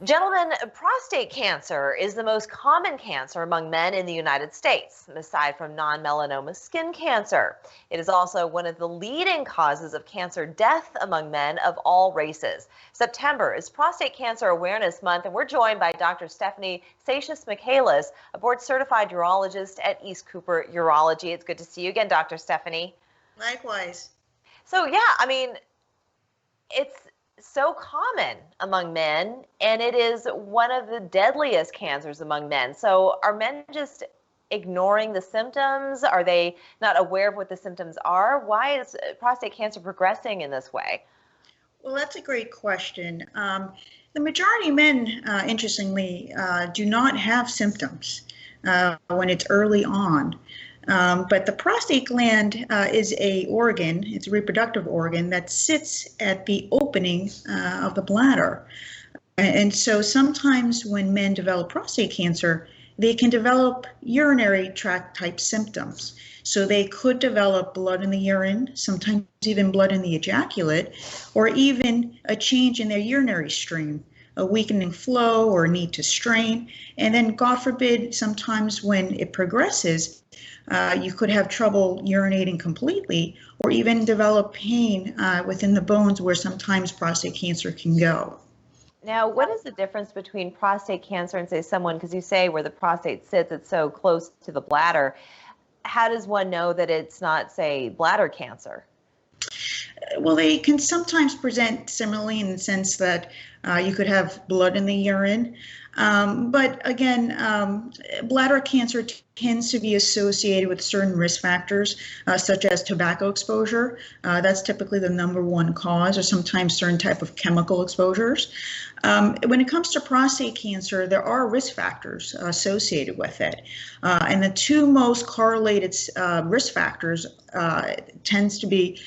Gentlemen, prostate cancer is the most common cancer among men in the United States, aside from non-melanoma skin cancer. It is also one of the leading causes of cancer death among men of all races. September is Prostate Cancer Awareness Month, and we're joined by Dr. Stefanie Seixas-Mikelus, a board-certified urologist at East Cooper Urology. It's good to see you again, Dr. Stefanie. Likewise. So, yeah, I mean, it's so common among men, and it is one of the deadliest cancers among men. So are men just ignoring the symptoms? Are they not aware of what the symptoms are? Why is prostate cancer progressing in this way? Well, that's a great question. The majority of men, interestingly, do not have symptoms when it's early on. But the prostate gland is a organ, it's a reproductive organ that sits at the opening of the bladder. And so sometimes when men develop prostate cancer, they can develop urinary tract type symptoms. So they could develop blood in the urine, sometimes even blood in the ejaculate, or even a change in their urinary stream, a weakening flow or need to strain. And then, God forbid, sometimes when it progresses, you could have trouble urinating completely or even develop pain within the bones where sometimes prostate cancer can go. Now, what is the difference between prostate cancer and, say, someone, because you say where the prostate sits, it's so close to the bladder. How does one know that it's not, say, bladder cancer? Well, they can sometimes present similarly in the sense that you could have blood in the urine. But again, bladder cancer tends to be associated with certain risk factors, such as tobacco exposure. That's typically the #1 cause, or sometimes certain type of chemical exposures. When it comes to prostate cancer, there are risk factors associated with it. And the two most correlated risk factors tends to be,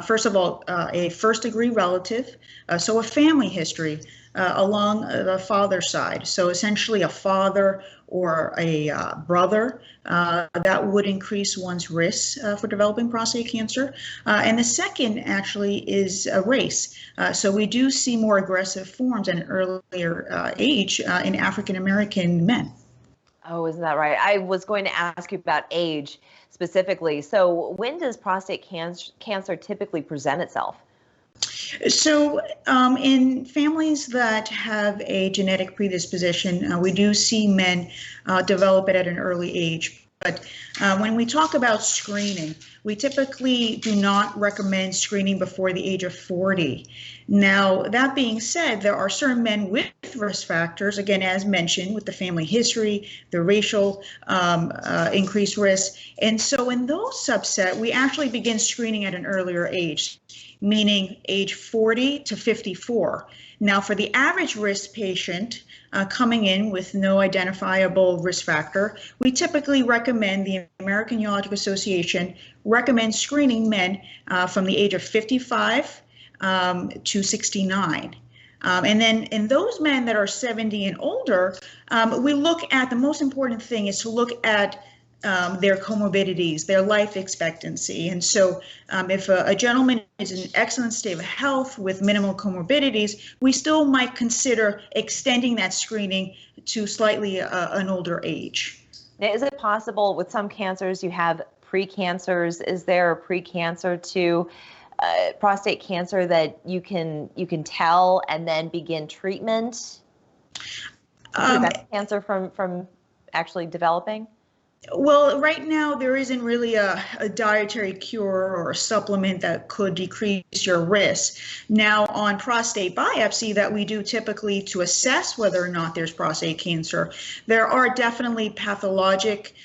first of all, a first-degree relative, so a family history along the father's side. So essentially a father or a brother, that would increase one's risk for developing prostate cancer. And the second actually is a race. So we do see more aggressive forms at an earlier age in African American men. Oh, isn't that right? I was going to ask you about age specifically. So when does prostate cancer typically present itself? So in families that have a genetic predisposition, we do see men develop it at an early age. But when we talk about screening, we typically do not recommend screening before the age of 40. Now, that being said, there are certain men with risk factors, again, as mentioned, with the family history, the racial increased risk. And so in those subset, we actually begin screening at an earlier age, meaning age 40 to 54. Now, for the average risk patient coming in with no identifiable risk factor, we typically recommend, the American Urologic Association recommends screening men from the age of 55 to 69. And then in those men that are 70 and older, we look at, the most important thing is to look at their comorbidities, their life expectancy. And so if a gentleman is in an excellent state of health with minimal comorbidities, we still might consider extending that screening to slightly an older age. Now, is it possible with some cancers you have precancers? Is there a precancer to prostate cancer that you can tell and then begin treatment to prevent cancer from actually developing? Well, right now there isn't really a dietary cure or a supplement that could decrease your risk. Now, on prostate biopsy that we do typically to assess whether or not there's prostate cancer, there are definitely pathologic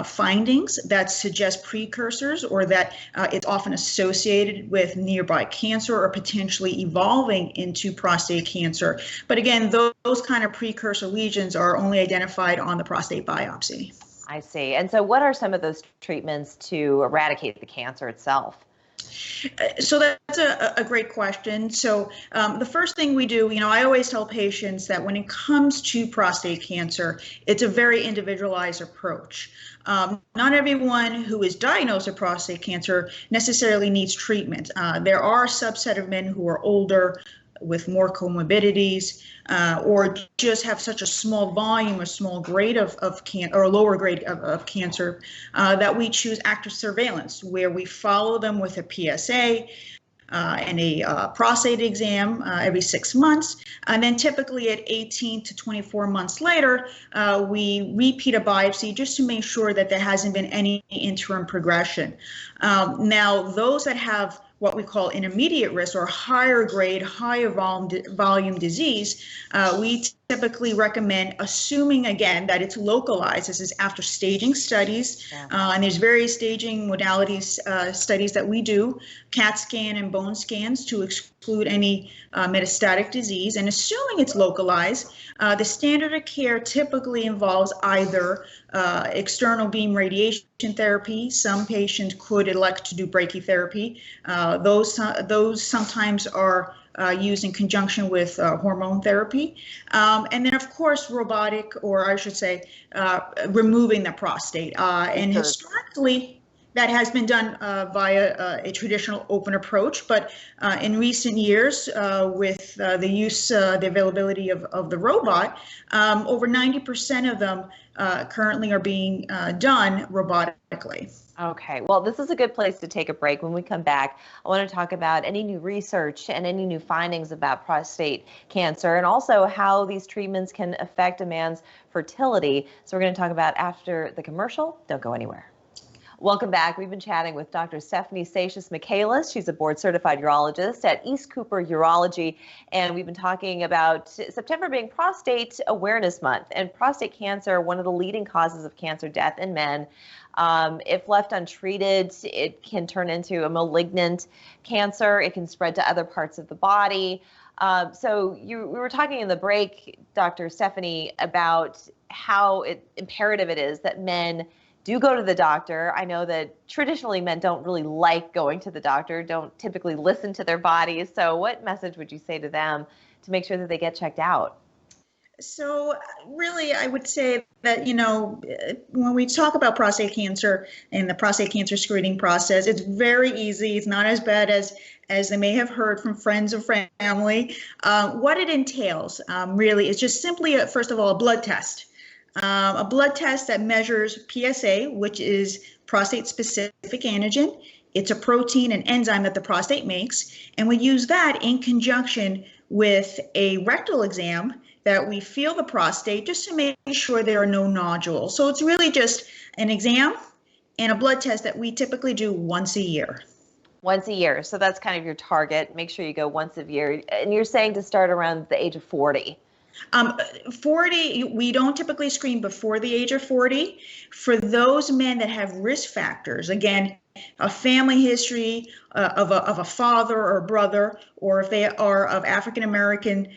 findings that suggest precursors, or that it's often associated with nearby cancer or potentially evolving into prostate cancer. But again, those kind of precursor lesions are only identified on the prostate biopsy. I see. And so what are some of those treatments to eradicate the cancer itself? So that's a great question. So the first thing we do, I always tell patients that when it comes to prostate cancer, it's a very individualized approach. Not everyone who is diagnosed with prostate cancer necessarily needs treatment. There are a subset of men who are older, with more comorbidities, or just have such a small volume or small grade of cancer or lower grade of cancer, that we choose active surveillance, where we follow them with a PSA and a prostate exam every 6 months. And then typically at 18 to 24 months later, we repeat a biopsy just to make sure that there hasn't been any interim progression. Now, those that have what we call intermediate risk or higher grade, higher volume disease, we typically recommend, assuming again that it's localized. This is after staging studies, and there's various staging modalities studies that we do, CAT scan and bone scans to exclude any metastatic disease. And assuming it's localized, the standard of care typically involves either external beam radiation therapy. Some patients could elect to do brachytherapy. Those sometimes are used in conjunction with hormone therapy. And then, of course, robotic, or I should say, removing the prostate. And historically, that has been done via a traditional open approach, but in recent years, with the use, the availability of the robot, over 90% of them currently are being done robotically. Okay, well, this is a good place to take a break. When we come back, I want to talk about any new research and any new findings about prostate cancer, and also how these treatments can affect a man's fertility. So we're going to talk about after the commercial. Don't go anywhere. Welcome back. We've been chatting with Dr. Stefanie Seixas-Mikelus. She's a board-certified urologist at East Cooper Urology, and we've been talking about September being Prostate Awareness Month, and prostate cancer, one of the leading causes of cancer death in men. If left untreated, it can turn into a malignant cancer. It can spread to other parts of the body. So we were talking in the break, Dr. Stefanie, about how imperative it is that men do go to the doctor. I know that traditionally men don't really like going to the doctor, don't typically listen to their bodies. So what message would you say to them to make sure that they get checked out? So really, I would say that, when we talk about prostate cancer and the prostate cancer screening process, it's very easy. It's not as bad as they may have heard from friends or family. What it entails really is just simply, first of all, a blood test. A blood test that measures PSA, which is prostate-specific antigen. It's a protein and enzyme that the prostate makes, and we use that in conjunction with a rectal exam that we feel the prostate just to make sure there are no nodules. So it's really just an exam and a blood test that we typically do once a year. Once a year. So that's kind of your target. Make sure you go once a year. And you're saying to start around the age of 40. 40, we don't typically screen before the age of 40. For those men that have risk factors, again, a family history of a father or brother, or if they are of African American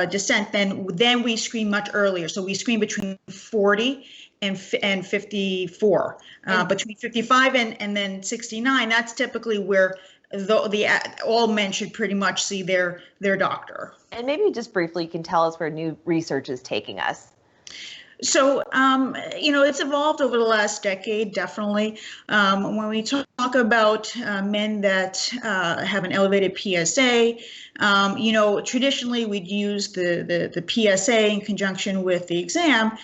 descent, then we screen much earlier. So we screen between 40 and 54. Between 55 and then 69, that's typically where all men should pretty much see their doctor. And maybe just briefly, you can tell us where new research is taking us. So, it's evolved over the last decade, definitely. When we talk about men that have an elevated PSA, traditionally we'd use the PSA in conjunction with the exam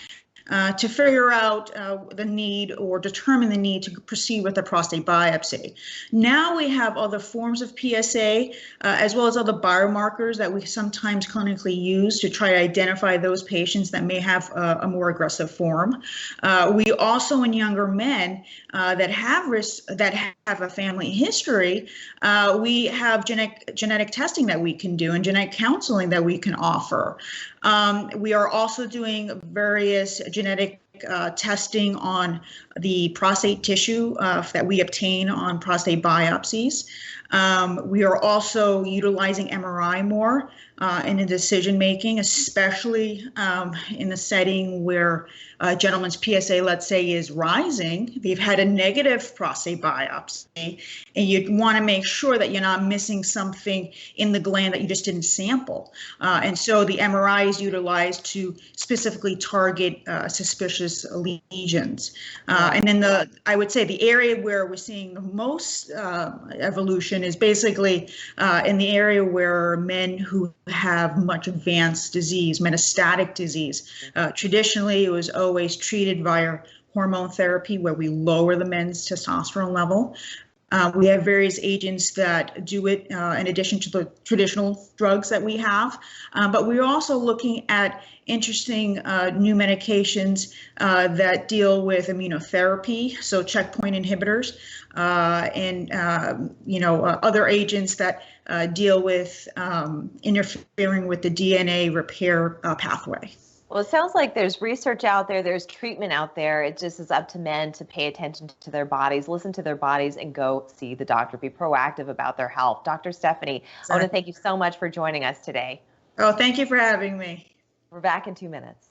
to figure out the need or determine the need to proceed with a prostate biopsy. Now we have other forms of PSA, as well as other biomarkers that we sometimes clinically use to try to identify those patients that may have a more aggressive form. We also, in younger men that have a family history, we have genetic testing that we can do and genetic counseling that we can offer. We are also doing various genetic testing on the prostate tissue that we obtain on prostate biopsies. We are also utilizing MRI more in the decision making, especially in the setting where a gentleman's PSA, let's say, is rising. They've had a negative prostate biopsy, and you want to make sure that you're not missing something in the gland that you just didn't sample. And so the MRI is utilized to specifically target suspicious lesions. And then I would say the area where we're seeing the most evolution is basically in the area where men who have much advanced disease, metastatic disease. Traditionally, it was always treated via hormone therapy where we lower the men's testosterone level. We have various agents that do it in addition to the traditional drugs that we have, but we're also looking at interesting new medications that deal with immunotherapy, so checkpoint inhibitors, and other agents that deal with interfering with the DNA repair pathway. Well, it sounds like there's research out there, there's treatment out there. It just is up to men to pay attention to their bodies, listen to their bodies, and go see the doctor, be proactive about their health. Dr. Stefanie, I want to thank you so much for joining us today. Oh, thank you for having me. We're back in 2 minutes.